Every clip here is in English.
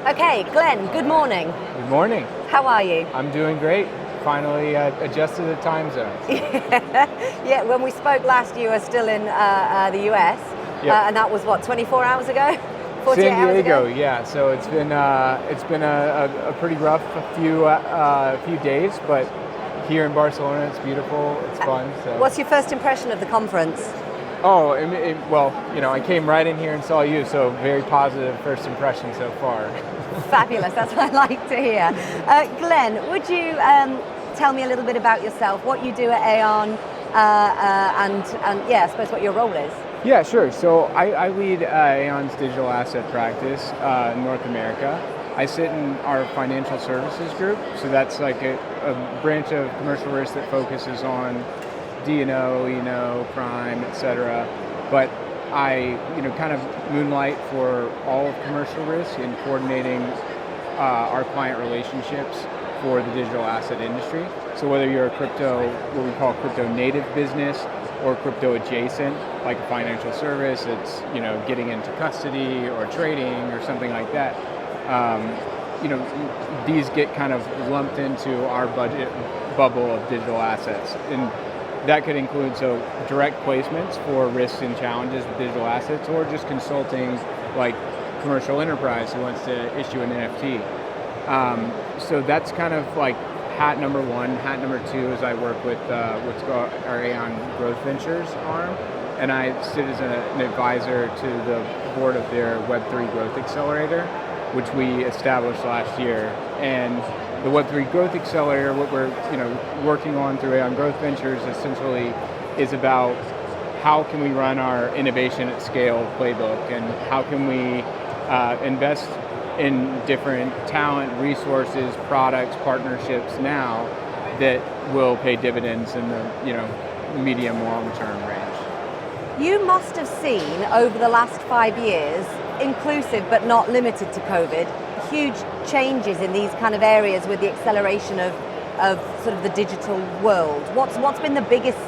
Okay, Glenn, good morning. Good morning. How are you? I'm doing great. Finally adjusted to the time zone. Yeah, when we spoke last, you were still in the US, Yep. and that was what, 24 hours ago? 48 San hours Diego, ago? yeah. So it's been a pretty rough few days, but here in Barcelona, it's beautiful. It's fun. So. What's your first impression of the conference? Oh, well, I came right in here and saw you, so very positive first impression so far. Fabulous, that's what I like to hear. Glenn, would you tell me a little bit about yourself, what you do at Aon, and yeah, I suppose what your role is? Yeah, sure. So I lead Aon's digital asset practice in North America. I sit in our financial services group, so that's like a branch of commercial risk that focuses on D&O, E&O, crime, etc. But I, kind of moonlight for all of commercial risk in coordinating our client relationships for the digital asset industry. So whether you're a what we call crypto native business, or crypto adjacent, like a financial service, it's getting into custody or trading or something like that. These get kind of lumped into our budget bubble of digital assets, and that could include direct placements for risks and challenges with digital assets, or just consulting like commercial enterprise who wants to issue an NFT. So that's kind of like hat number one. Hat number two is I work with what's called our Aon Growth Ventures arm, and I sit as an advisor to the board of their Web3 Growth Accelerator, which we established last year. And the Web3 Growth Accelerator, what we're working on through Aon Growth Ventures, essentially is about how can we run our innovation at scale playbook, and how can we invest in different talent, resources, products, partnerships now that will pay dividends in the medium long-term range. You must have seen over the last 5 years, inclusive but not limited to COVID, huge changes in these kind of areas with the acceleration of sort of the digital world. What's been the biggest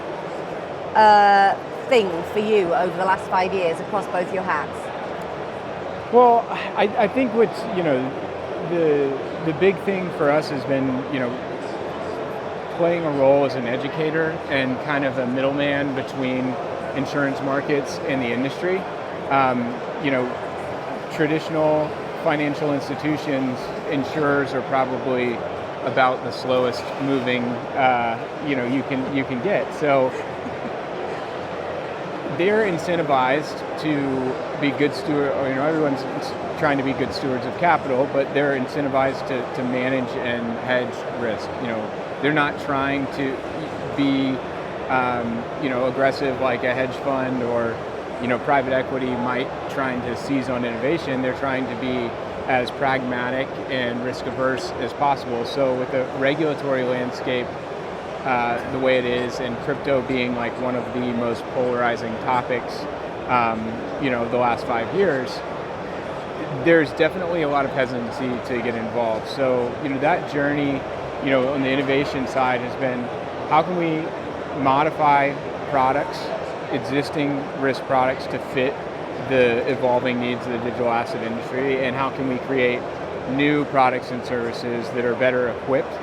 thing for you over the last 5 years across both your hats? Well, I think what's the big thing for us has been playing a role as an educator and kind of a middleman between insurance markets and the industry. Traditional financial institutions, insurers are probably about the slowest moving you can get. So they're incentivized to be good stewards. Everyone's trying to be good stewards of capital, but they're incentivized to manage and hedge risk. They're not trying to be aggressive like a hedge fund or private equity might, trying to seize on innovation. They're trying to be as pragmatic and risk averse as possible. So with the regulatory landscape the way it is, and crypto being like one of the most polarizing topics the last 5 years, there's definitely a lot of hesitancy to get involved. So that journey on the innovation side has been, how can we modify products, existing risk products, to fit the evolving needs of the digital asset industry, and how can we create new products and services that are better equipped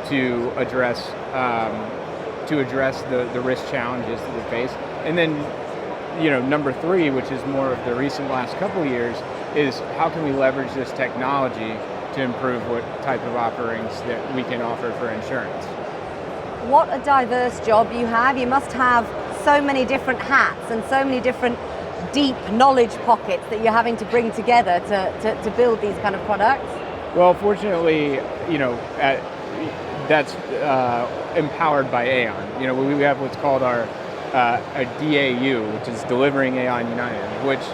to address the risk challenges that we face. And then number three, which is more of the recent last couple of years, is how can we leverage this technology to improve what type of offerings that we can offer for insurance. What a diverse job you have. You must have so many different hats and so many different deep knowledge pockets that you're having to bring together to build these kind of products. Well, fortunately, that's empowered by Aon. We have what's called our DAU, which is Delivering Aon United, which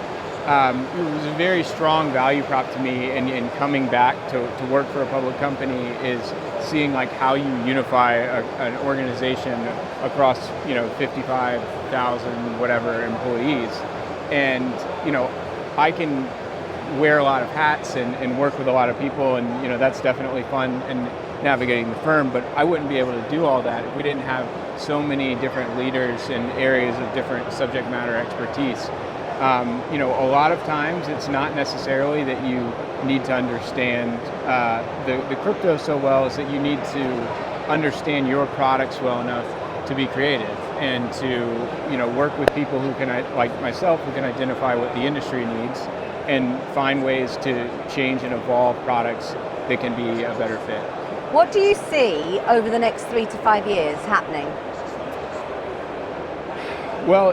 was a very strong value prop to me in coming back to work for a public company, is seeing like how you unify an organization across 55,000 whatever employees. And I can wear a lot of hats and work with a lot of people, and that's definitely fun and navigating the firm, but I wouldn't be able to do all that if we didn't have so many different leaders in areas of different subject matter expertise A lot of times it's not necessarily that you need to understand the crypto so well as that you need to understand your products well enough to be creative and to work with people who can, like myself, who can identify what the industry needs and find ways to change and evolve products that can be a better fit. What do you see over the next 3 to 5 years happening? Well,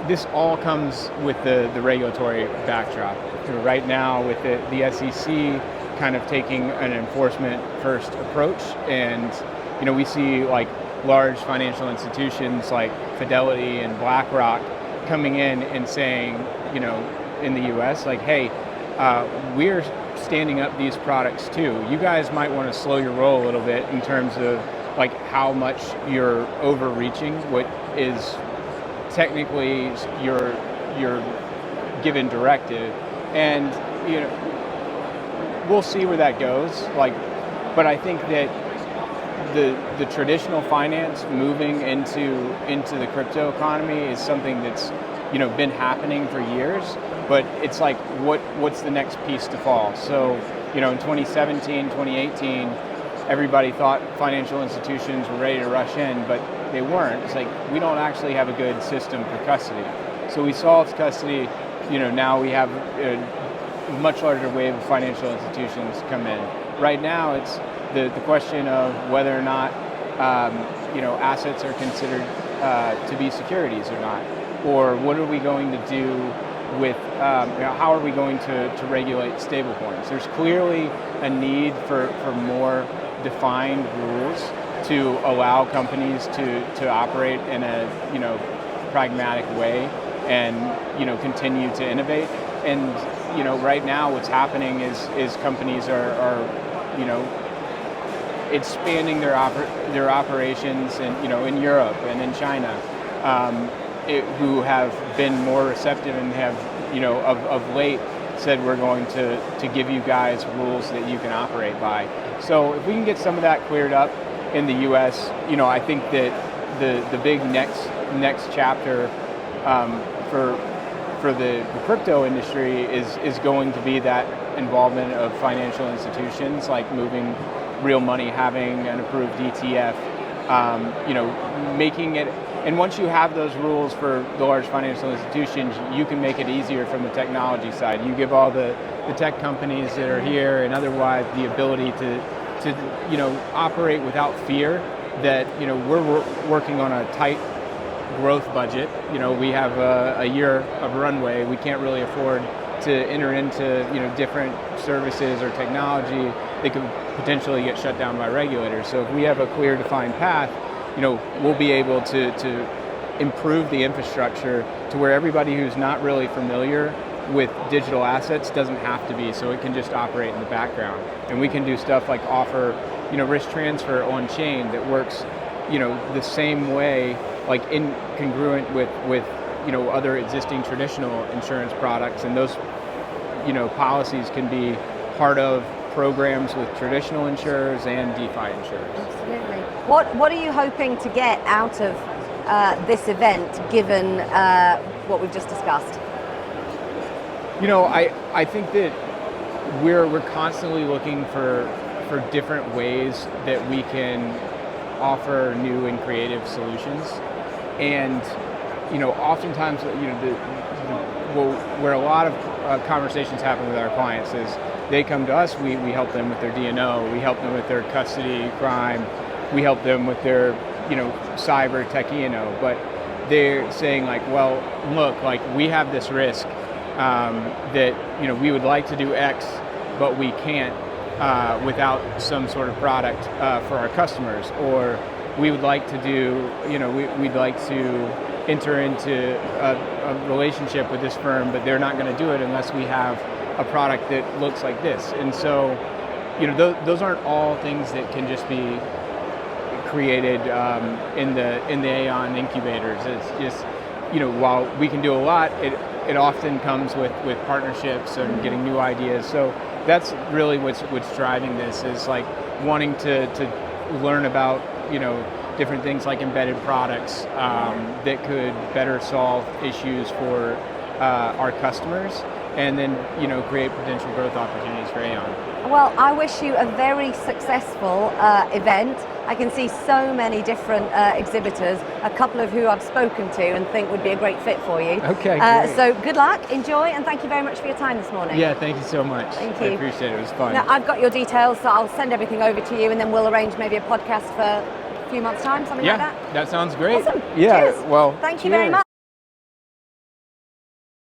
this all comes with the regulatory backdrop. Right now, with the SEC kind of taking an enforcement first approach, and we see like large financial institutions like Fidelity and BlackRock coming in and saying, in the U.S., like, hey, we're standing up these products too. You guys might want to slow your roll a little bit in terms of like how much you're overreaching what is technically your given directive, and we'll see where that goes. But I think that the traditional finance moving into the crypto economy is something that's been happening for years, but it's like what's the next piece to fall? So in 2017, 2018, everybody thought financial institutions were ready to rush in, but they weren't. It's like we don't actually have a good system for custody. So we solved custody. Now we have a much larger wave of financial institutions come in. Right now, it's the question of whether or not assets are considered to be securities or not, or what are we going to do with how are we going to regulate stablecoins? There's clearly a need for more defined rules to allow companies to operate in a pragmatic way and continue to innovate. And right now what's happening is companies are expanding their operations in Europe and in China, who have been more receptive and have of late said we're going to give you guys rules that you can operate by. So if we can get some of that cleared up in the U.S., I think that the big next chapter for the crypto industry is going to be that involvement of financial institutions, like moving real money, having an approved ETF, making it. And once you have those rules for the large financial institutions, you can make it easier from the technology side. You give all the tech companies that are here and otherwise the ability to operate without fear that we're working on a tight growth budget. We have a year of runway. We can't really afford to enter into different services or technology that could potentially get shut down by regulators. So if we have a clear defined path, we'll be able to improve the infrastructure to where everybody who's not really familiar with digital assets doesn't have to be, so it can just operate in the background. And we can do stuff like offer, risk transfer on chain that works, the same way, like congruent with other existing traditional insurance products, and those, policies can be part of programs with traditional insurers and DeFi insurers. Absolutely. What are you hoping to get out of this event, given what we've just discussed? I think that we're constantly looking for different ways that we can offer new and creative solutions, and oftentimes where a lot of conversations happen with our clients is they come to us, we help them with their D&O, we help them with their custody crime, we help them with their cyber tech E&O, but they're saying like, well, look, like we have this risk that we would like to do X, but we can't without some sort of product for our customers, or we would like to do, we'd like to enter into a relationship with this firm, but they're not going to do it unless we have a product that looks like this. And so, those aren't all things that can just be created in the Aeon incubators. It's just, while we can do a lot, it often comes with partnerships and getting new ideas. So that's really what's driving this, is like wanting to learn about different things like embedded products that could better solve issues for our customers, and then create potential growth opportunities for Aon. Well, I wish you a very successful event. I can see so many different exhibitors, a couple of who I've spoken to and think would be a great fit for you. Okay, great. So good luck, enjoy, and thank you very much for your time this morning. Yeah, thank you so much. Thank you. I appreciate it. It was fun. Now, I've got your details, so I'll send everything over to you, and then we'll arrange maybe a podcast for a few months' time, something like that. That sounds great. Awesome. Yeah, Cheers. well, Thank you very cheers. much.